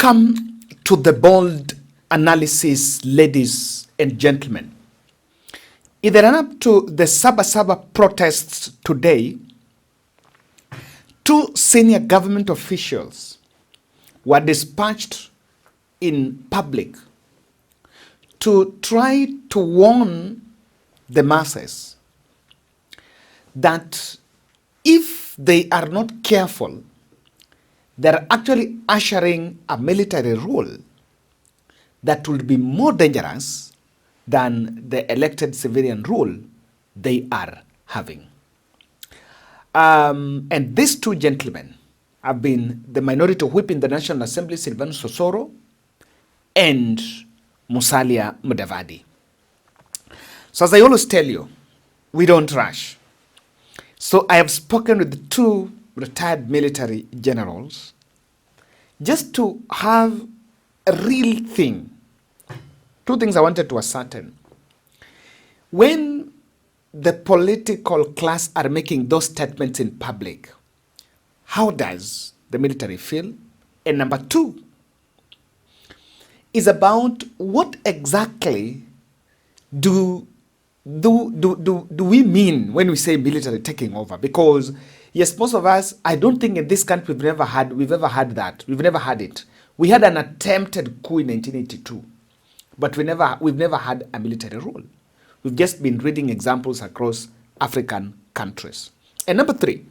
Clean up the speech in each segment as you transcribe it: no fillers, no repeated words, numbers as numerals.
come to the bold analysis, ladies and gentlemen. In the run-up to the Sabasaba protests today, 2 senior government officials were dispatched in public to try to warn the masses that if they are not careful, they're actually ushering a military rule that will be more dangerous than the elected civilian rule they are having. And these 2 gentlemen have been the minority whip in the National Assembly, Silvanus Osoro, and Musalia Mudavadi. So as I always tell you, we don't rush. So I have spoken with the 2 retired military generals just to have a real thing. 2 things I wanted to ascertain. When the political class are making those statements in public, how does the military feel? And number 2 is about what exactly do we mean when we say military taking over? Because yes, most of us, I don't think in this country we've ever had that. We've never had it. We had an attempted coup in 1982, but we've never had a military rule. We've just been reading examples across African countries. And number 3,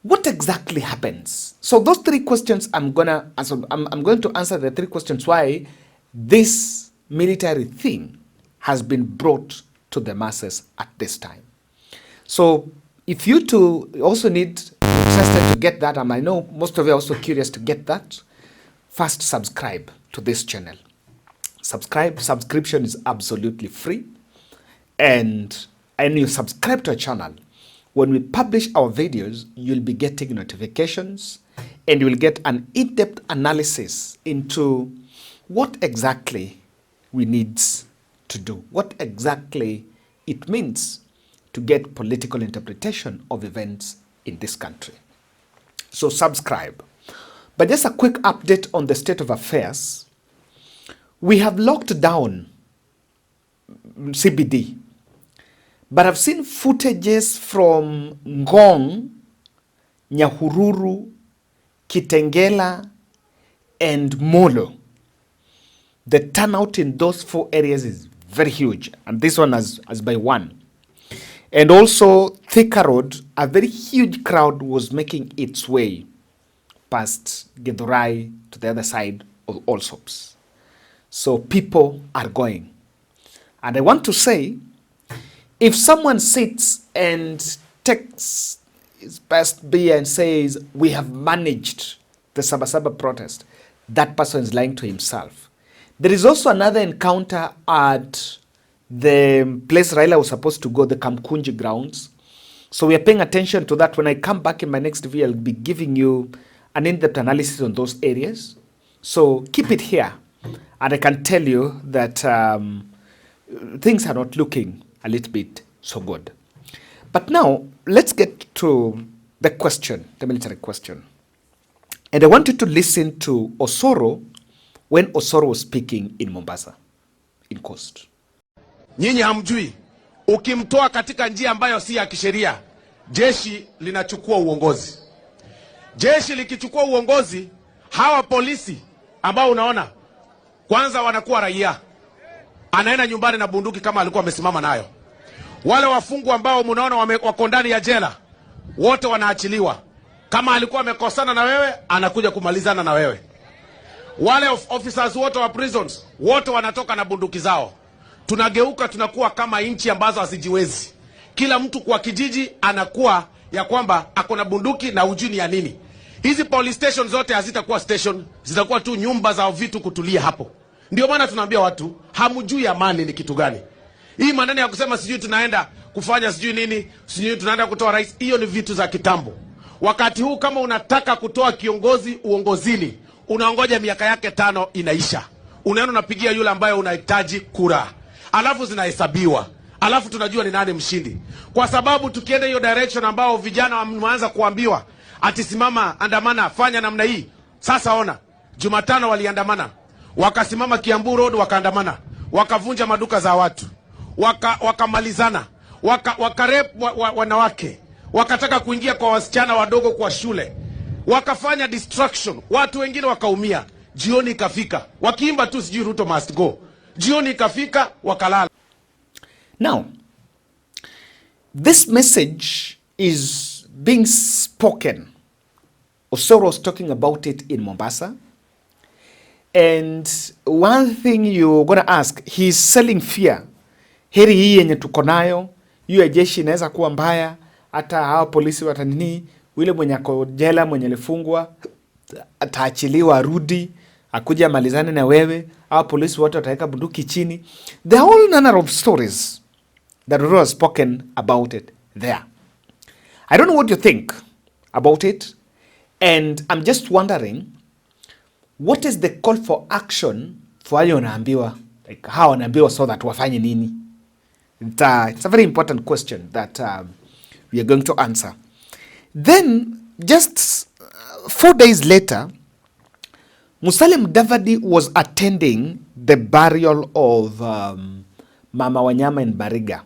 what exactly happens? So those 3 questions I'm going to answer the 3 questions why this military thing has been brought to the masses at this time. So if you two also interested to get that, and I know most of you are also curious to get that, first subscribe to this channel. Subscription is absolutely free. And you subscribe to our channel, when we publish our videos, you'll be getting notifications and you'll get an in-depth analysis into what exactly we need to do, what exactly it means to get political interpretation of events in this country. So subscribe. But just a quick update on the state of affairs. We have locked down CBD, but I've seen footages from Ngong, Nyahururu, Kitengela, and Molo. The turnout in those 4 areas is very huge, and this one as by 1. And also Thika Road, a very huge crowd was making its way past Githurai to the other side of Allsops. So people are going. And I want to say, if someone sits and takes his best beer and says, we have managed the Sabasaba protest, that person is lying to himself. There is also another encounter at the place Raila was supposed to go, the Kamkunji grounds. So we are paying attention to that. When I come back in my next video, I'll be giving you an in-depth analysis on those areas. So keep it here. And I can tell you that things are not looking a little bit so good. But now, let's get to the question, the military question. And I want you to listen to Osoro when Osoro was speaking in Mombasa, in Coast. Nyinyi hamjui, ukimtoa katika njia ambayo si ya kisheria, jeshi linachukua uongozi. Jeshi likichukua uongozi, hawa polisi ambao unaona, kwanza wanakuwa raia. Anaenda nyumbani na bunduki kama alikuwa amesimama nayo. Wale wafungwa ambao mnaona wako ndani ya jela, wote wanaachiliwa. Kama alikuwa amekosana na wewe, anakuja kumalizana na wewe. Wale officers wote wa prisons, wote wanatoka na bunduki zao. Tunageuka, tunakuwa kama nchi ambazo hazijiwezi. Kila mtu kwa kijiji anakuwa ya kwamba ako na bunduki na ujini ya nini. Hizi police stations zote hazitakuwa station, zitakuwa tu nyumba za vitu kutulia hapo. Ndio maana tunaambia watu, hamjui amani ni kitu gani. Hii maneno ya kusema sijui tunaenda kufanya sijui nini, sijui tunaenda kutoa rais, hiyo ni vitu za kitambo. Wakati huu kama unataka kutoa kiongozi uongozini, unaongoja miaka yake 5 inaisha. Unaenda unapigia yule ambaye unahitaji kura. Alafu zinahesabiwa. Alafu tunajua ni nani mshindi. Kwa sababu tukienda hiyo direction ambao vijana wameanza kuambiwa ati simama, andamana, fanya namna hii. Sasa ona, Jumatano waliandamana, wakasimama Kiambu Road, wakaandamana, wakavunja maduka za watu, wakamalizana, wakarep wanawake, wakataka kuingia kwa wasichana wadogo kwa shule, wakafanya destruction, watu wengine wakaumia. Jioni ikafika, wakiimba tu sijui Ruto must go. Jioni ikafika, wakalala. Now, this message is being spoken. Odour was talking about it in Mombasa. And one thing you're going to ask, he's selling fear. Heri hii yenye tuko nayo, hiyo ya jeshi inaweza kuwa mbaya, hata hao polisi watanini, yule mwenye ako jela, mwenye alifungwa ataachiliwa, arudi akuja malizane na wewe, hao polisi wote wataweka bunduki chini. There are all manner of stories that Ruto has spoken about it there. I don't know what you think about it, and I'm just wondering, what is the call for action for wale wanaambiwa, like how wanaambiwa, so that wafanye nini? It's a very important question that we are going to answer. Then, just 4 days later, Musalia Mudavadi was attending the burial of Mama Wanyama in Bariga.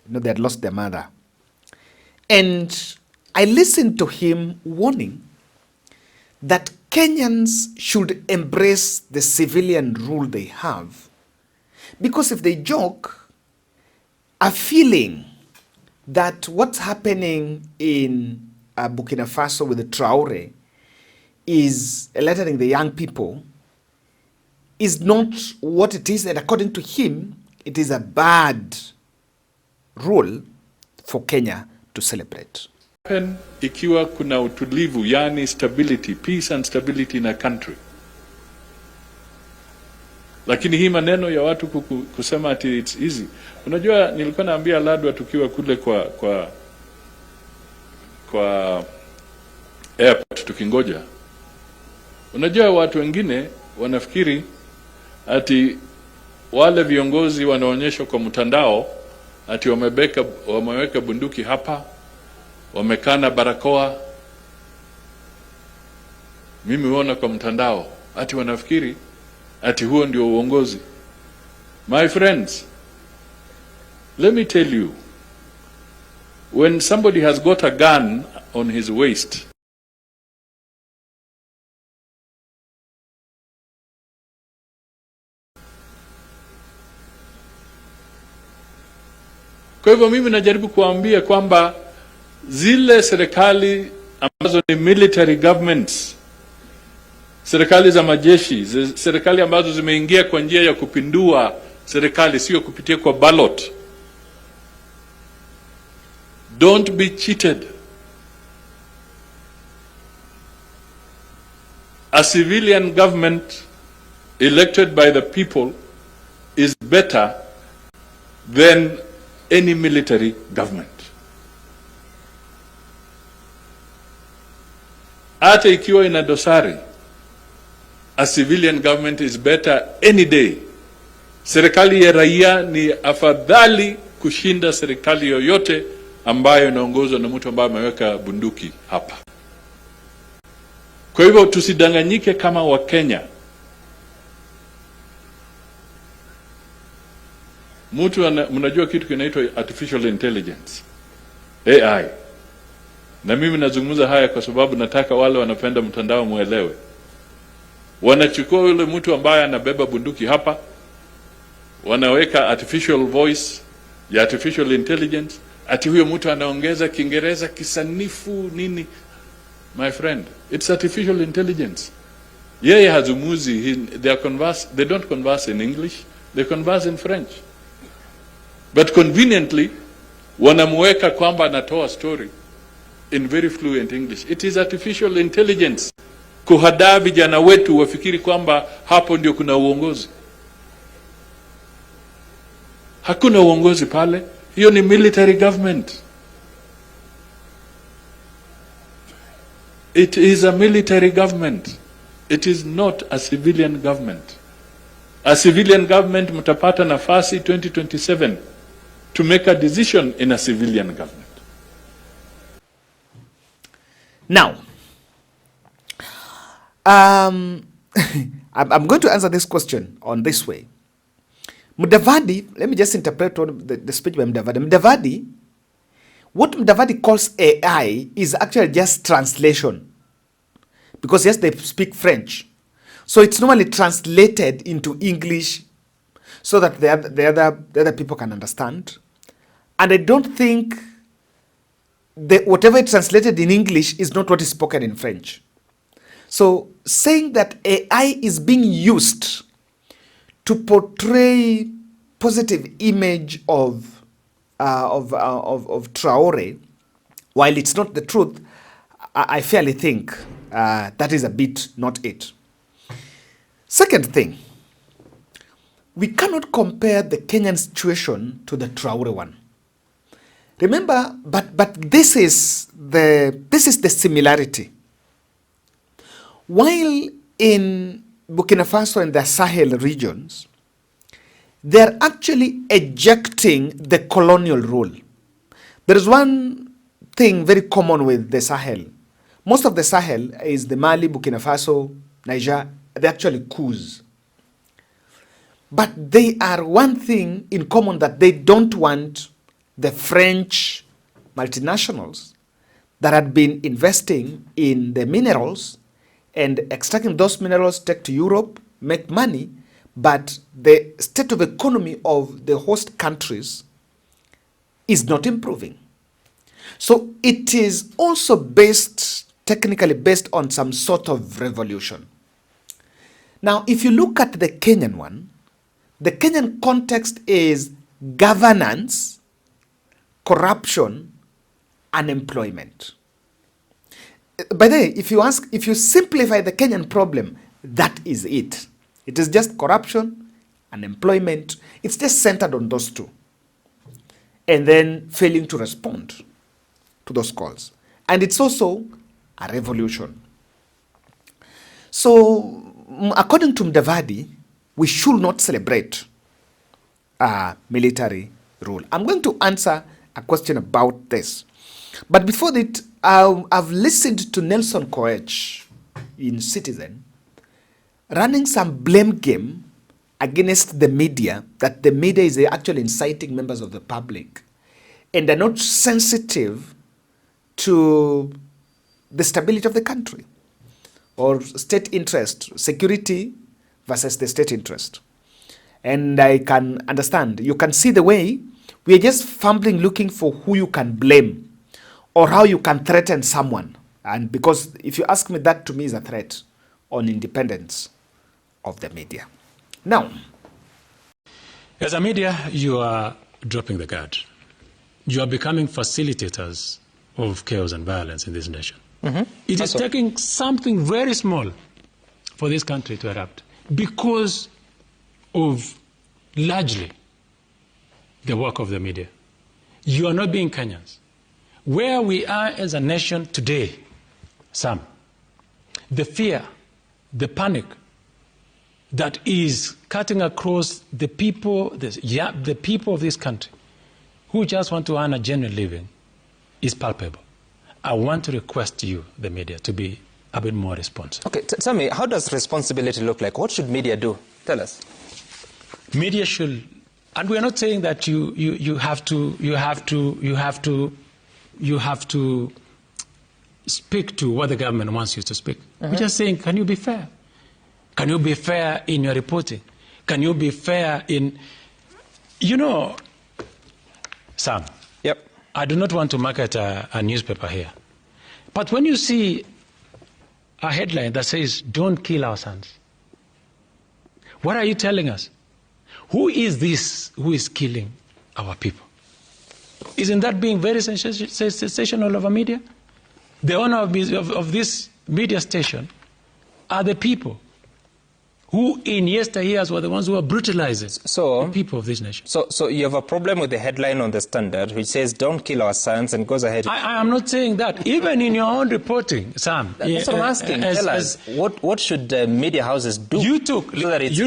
You know, they had lost their mother. And I listened to him warning that Kenyans should embrace the civilian rule they have. Because if they joke, a feeling that what's happening in Burkina Faso with the Traore is letting the young people is not what it is, and according to him, it is a bad rule for Kenya to celebrate. Ikiwa kuna utulivu, yani stability, peace and stability in a country. Lakini hii maneno ya watu kusema ati it's easy. Unajua, nilikuwa naambia Ladwa tukiwa kule kwa airport tukingoja. Unajua, watu wengine wanafikiri ati wale viongozi wanaonyeshwa kwa mtandao ati wameweka bunduki hapa, wamekana barakoa. Mimi huona kwa mtandao ati wanafikiri ati huo ndio uongozi. My friends, let me tell you, when somebody has got a gun on his waist, kwa hivyo mimi najaribu kuambia kwamba zile serikali ambazo ni military governments, serikali za majeshi, serikali ambazo zimeingia kwa njia ya kupindua serikali, sio kupitia kwa ballot, don't be cheated. A civilian government elected by the people is better than any military government. Hata ikiwa ina dosari, a civilian government is better any day. Serikali ya raia ni afadhali kushinda serikali yoyote ambayo inaongozwa na mtu ambaye ameweka bunduki hapa. Kwa hivyo tusidanganyike kama Wakenya. Mnajua kitu kinaitwa artificial intelligence, AI. Na mimi nazungumza haya kwa sababu nataka wale wanapenda mtandao muelewe. Wanachukua yule mtu ambaye anabeba bunduki hapa, wanaweka artificial voice ya artificial intelligence, ati huyo mtu anaongeza Kiingereza kisanifu nini. My friend, it's artificial intelligence. Yeye hazumuzi, they don't converse in English, they converse in French. But conveniently, wanamuweka kwamba anatoa story in very fluent English. It is artificial intelligence kuhadaa vijana wetu wafikiri kwamba hapo ndio kuna uongozi. Hakuna uongozi pale. Hiyo ni military government. It is a military government. It is not a civilian government. A civilian government mtapata nafasi 2027 to make a decision in a civilian government. Now, I'm going to answer this question on this way. Mudavadi, let me just interpret the speech by Mudavadi. Mudavadi, what Mudavadi calls AI is actually just translation. Because yes, they speak French. So it's normally translated into English so that the other people can understand. And I don't think whatever is translated in English is not what is spoken in French. So saying that AI is being used to portray positive image of Traore, while it's not the truth, I fairly think that is a bit not it. Second thing, we cannot compare the Kenyan situation to the Traore one. Remember, but this is the similarity. While in Burkina Faso and the Sahel regions, they're actually ejecting the colonial rule. There is one thing very common with the Sahel. Most of the Sahel is the Mali, Burkina Faso, Niger. They're actually coups. But they are one thing in common, that they don't want the French multinationals that had been investing in the minerals and extracting those minerals, take to Europe, make money, but the state of economy of the host countries is not improving. So it is also technically based on some sort of revolution. Now, if you look at the Kenyan one, the Kenyan context is governance, corruption, unemployment. By the way, if you simplify the Kenyan problem, that is it. It is just corruption, unemployment. It's just centered on those two. And then failing to respond to those calls. And it's also a revolution. So, according to Mudavadi, we should not celebrate military rule. I'm going to answer a question about this. But before that, I've listened to Nelson Koech in Citizen running some blame game against the media, that the media is actually inciting members of the public and are not sensitive to the stability of the country or state interest, security versus the state interest. And I can understand. You can see the way we are just fumbling looking for who you can blame or how you can threaten someone. And because if you ask me, that to me is a threat on independence of the media. Now, as a media, you are dropping the guard. You are becoming facilitators of chaos and violence in this nation. It is taking something very small for this country to erupt because of largely the work of the media. You are not being Kenyans. Where we are as a nation today, Sam, the fear, the panic that is cutting across the people, the people of this country who just want to earn a genuine living is palpable. I want to request you, the media, to be a bit more responsive. Okay, tell me, how does responsibility look like? What should media do? Tell us. Media should, and we are not saying that you have to speak to what the government wants you to speak. We're just saying, can you be fair? Can you be fair in your reporting? Can you be fair in, Sam? Yep. I do not want to market a newspaper here. But when you see a headline that says, "Don't kill our sons," what are you telling us? Who is this who is killing our people? Isn't that being very sensational of a media? The owner of this media station are the people who in yesteryears were the ones who were brutalizing the people of this nation. So you have a problem with the headline on the Standard which says, "Don't kill our sons," and goes ahead. I am not saying that. Even in your own reporting, Sam. That's what I'm asking. Tell us, what should media houses do? You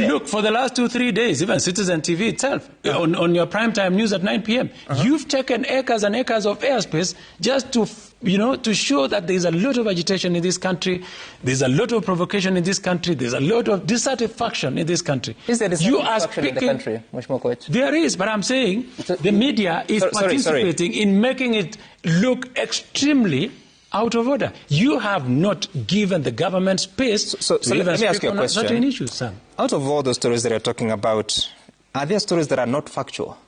look for the last 2-3 days, even Citizen TV itself, on your primetime news at 9 p.m. You've taken acres and acres of airspace just to to show that there's a lot of agitation in this country, there's a lot of provocation in this country, there's a lot of dissatisfaction in this country. Is there dissatisfaction in the country, Mheshimiwa Coach? There is, but I'm saying the media is participating in making it look extremely out of order. You have not given the government space to let me ask you a question. Certain issues, Sam. Out of all those stories that you're talking about, are there stories that are not factual?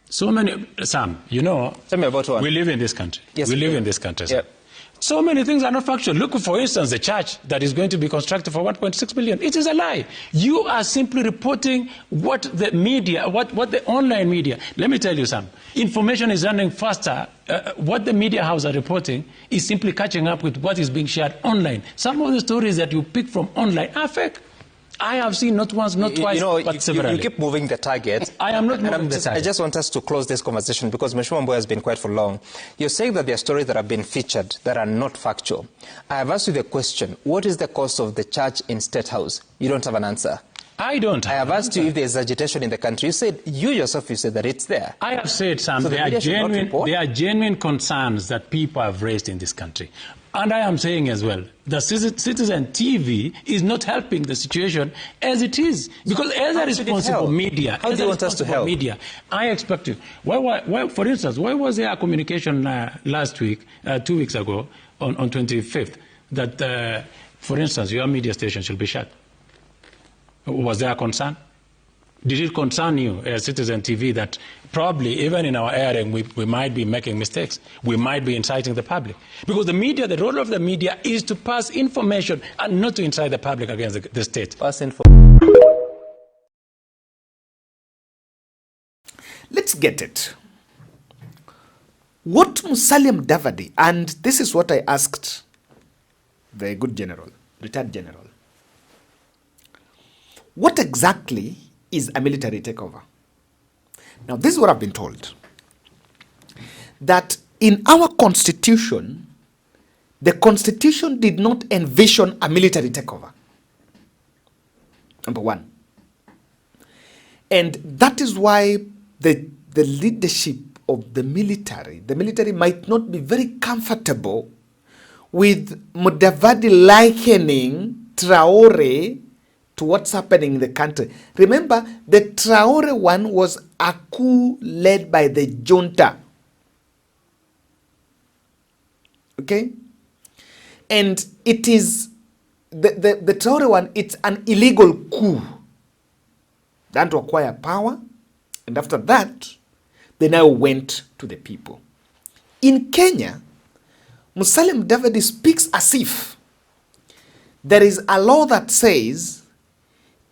So many, Sam, tell me about one. We live in this country. Yes, we live in this country. Sam. So many things are not factual. Look, for instance, the church that is going to be constructed for 1.6 billion. It is a lie. You are simply reporting what the media, what the online media. Let me tell you something. Information is running faster. What the media houses are reporting is simply catching up with what is being shared online. Some of the stories that you pick from online are fake. I have seen not once, not twice, but severally. You keep moving the target. I am not moving the target. I just want us to close this conversation because Mheshimiwa Mbowe has been quiet for long. You're saying that there are stories that have been featured that are not factual. I have asked you the question, what is the cost of the church in State House? You don't have an answer. I don't. I have asked you if there's agitation in the country. You said that it's there. I have said, Sam, there are genuine concerns that people have raised in this country. And I am saying as well, the Citizen TV is not helping the situation as it is. Because as a responsible media, how do you want us to help? Media, I expect you. Why, for instance, why was there a communication last week, 2 weeks ago, on 25th, that, for instance, your media station should be shut? Was there a concern? Did it concern you as Citizen TV that probably even in our airing we might be making mistakes? We might be inciting the public? Because the media, the role of the media is to pass information and not to incite the public against the state. Let's get it. What Musalia Mudavadi, and this is what I asked the good general, retired general, what exactly is a military takeover? Now, this is what I've been told. That in our constitution, the constitution did not envision a military takeover. Number one. And that is why the leadership of the military might not be very comfortable with Mudavadi likening Traore to what's happening in the country. Remember, the Traore one was a coup led by the junta. Okay? And it is, the Traore one, it's an illegal coup done to acquire power. And after that, they now went to the people. In Kenya, Musalia Mudavadi speaks as if there is a law that says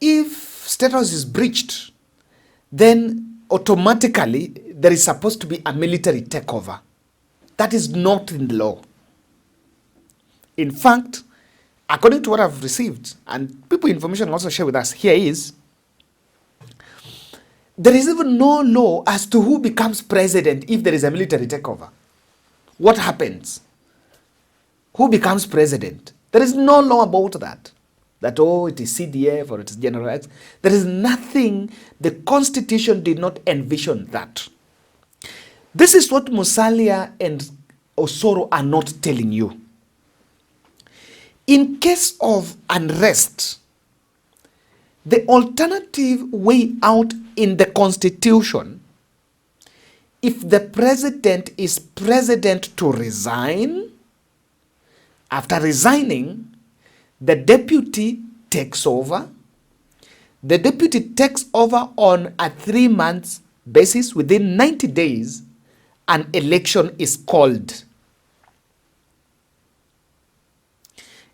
if State House is breached, then automatically there is supposed to be a military takeover. That is not in the law. In fact, according to what I've received, and people information also share with us, here is, there is even no law as to who becomes president if there is a military takeover. What happens? Who becomes president? There is no law about that. That, it is CDF or it is General X. There is nothing. The Constitution did not envision that. This is what Musalia and Osoro are not telling you. In case of unrest, the alternative way out in the Constitution, if the president is president to resign, after resigning, the deputy takes over. The deputy takes over on a 3-month basis. Within 90 days, an election is called.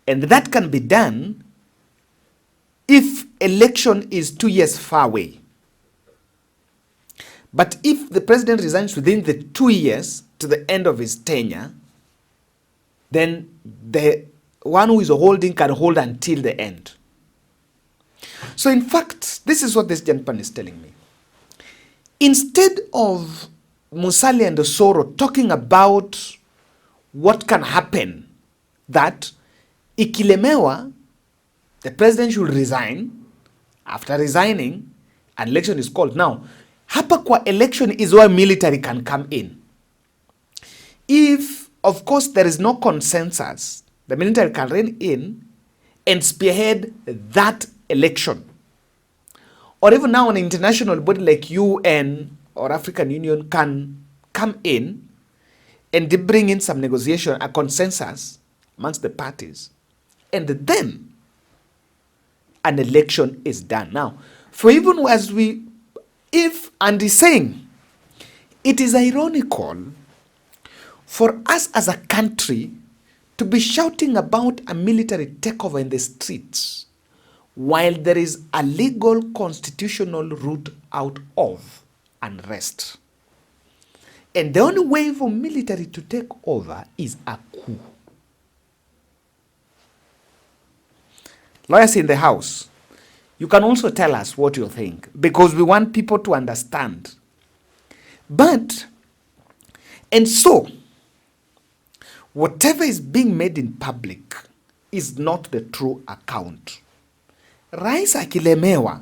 And that can be done if election is 2 years far away. But if the president resigns within the 2 years to the end of his tenure, then the one who is holding can hold until the end. So in fact, this is what this gentleman is telling me. Instead of Musalia and Osoro talking about what can happen, that ikilemewa, the president should resign. After resigning, an election is called. Now, hapa kwa election is where military can come in. If of course, there is no consensus, the military can rein in and spearhead that election. Or even now an international body like UN or African Union can come in and bring in some negotiation, a consensus amongst the parties. And then an election is done. Now, for even as and he's saying, it is ironical for us as a country to be shouting about a military takeover in the streets while there is a legal constitutional route out of unrest. And the only way for military to take over is a coup. Lawyers in the House, you can also tell us what you think, because we want people to understand. And so, whatever is being made in public is not the true account. Rais akilemewa,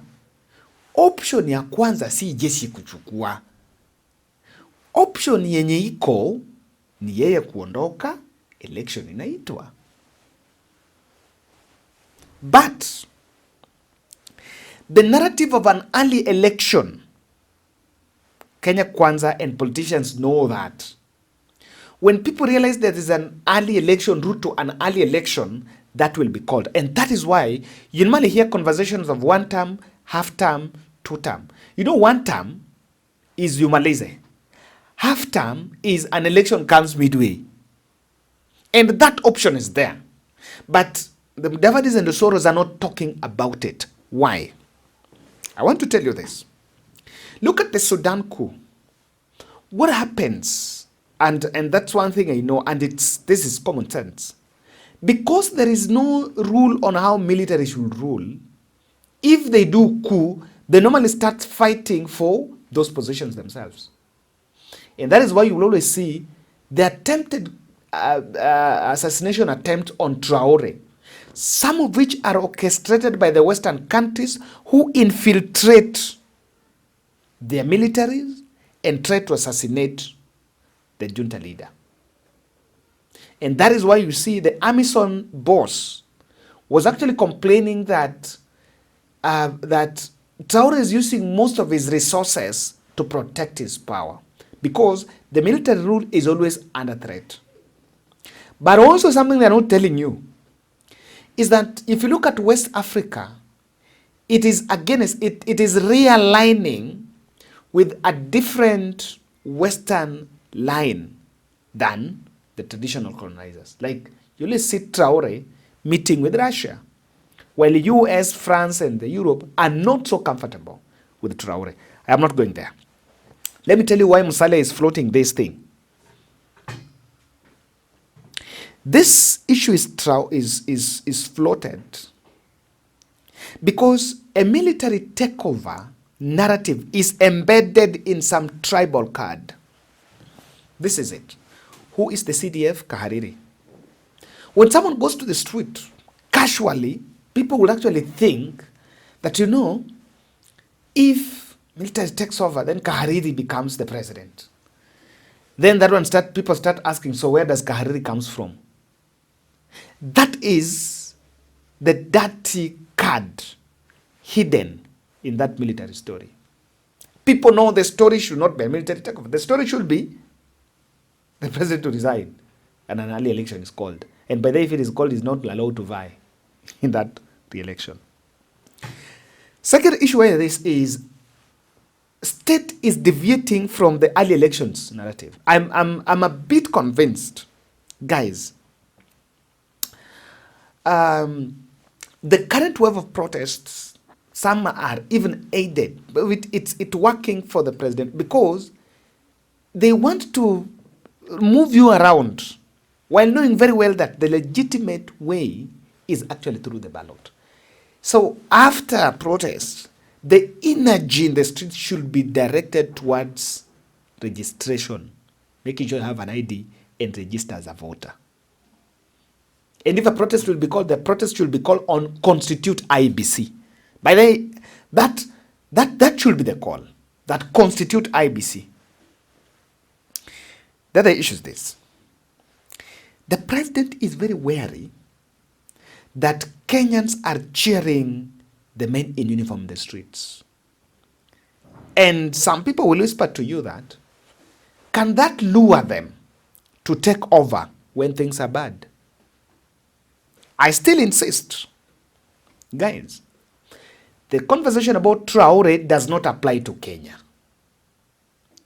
option ya kwanza si jeshi kuchukua. Option yenye iko ni yeye kuondoka, election inaitwa. But the narrative of an early election, Kenya Kwanza and politicians know that. When people realize there is an early election route to an early election, that will be called. And that is why you normally hear conversations of 1 term, half term, 2 term. You know, 1 term is Yumalize. Half term is an election comes midway. And that option is there. But the Mudavadis and the Soros are not talking about it. Why? I want to tell you this. Look at the Sudan coup. What happens? And that's one thing I know, and this is common sense. Because there is no rule on how military should rule, if they do coup, they normally start fighting for those positions themselves. And that is why you will always see the attempted assassination attempt on Traore, some of which are orchestrated by the Western countries who infiltrate their militaries and try to assassinate the junta leader. And that is why you see the Amazon boss was actually complaining that that Traore is using most of his resources to protect his power, because the military rule is always under threat. But also something they're not telling you is that if you look at West Africa, it is realigning with a different Western line than the traditional colonizers. Like, you only see Traore meeting with Russia, while the US, France, and the Europe are not so comfortable with Traore. I am not going there. Let me tell you why Musalia is floating this thing. This issue is floated because a military takeover narrative is embedded in some tribal card. This is it. Who is the CDF? Kahariri. When someone goes to the street, casually, people will actually think that, you know, if military takes over, then Kahariri becomes the president. Then people start asking, so where does Kahariri comes from? That is the dirty card hidden in that military story. People know the story should not be a military takeover. The story should be the president to resign and an early election is called. And by the way, if it is called, he's not allowed to vie in that re-election. Second issue where this is, state is deviating from the early elections narrative. I'm a bit convinced, guys. The current wave of protests, some are even aided, but it's working for the president because they want to move you around while knowing very well that the legitimate way is actually through the ballot. So after protests, the energy in the streets should be directed towards registration, making sure you have an ID and register as a voter. And if a protest will be called, the protest should be called on Constitute IBC. By the way, that should be the call, that Constitute IBC. The other issue is this. The president is very wary that Kenyans are cheering the men in uniform in the streets. And some people will whisper to you that, can that lure them to take over when things are bad? I still insist, guys, the conversation about Traore does not apply to Kenya.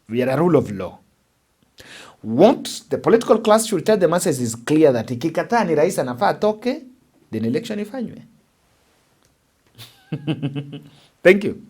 We are a rule of law. What the political class should tell the masses is clear that ikikataa ni rais anafaa toke, then election ifanywe. Thank you.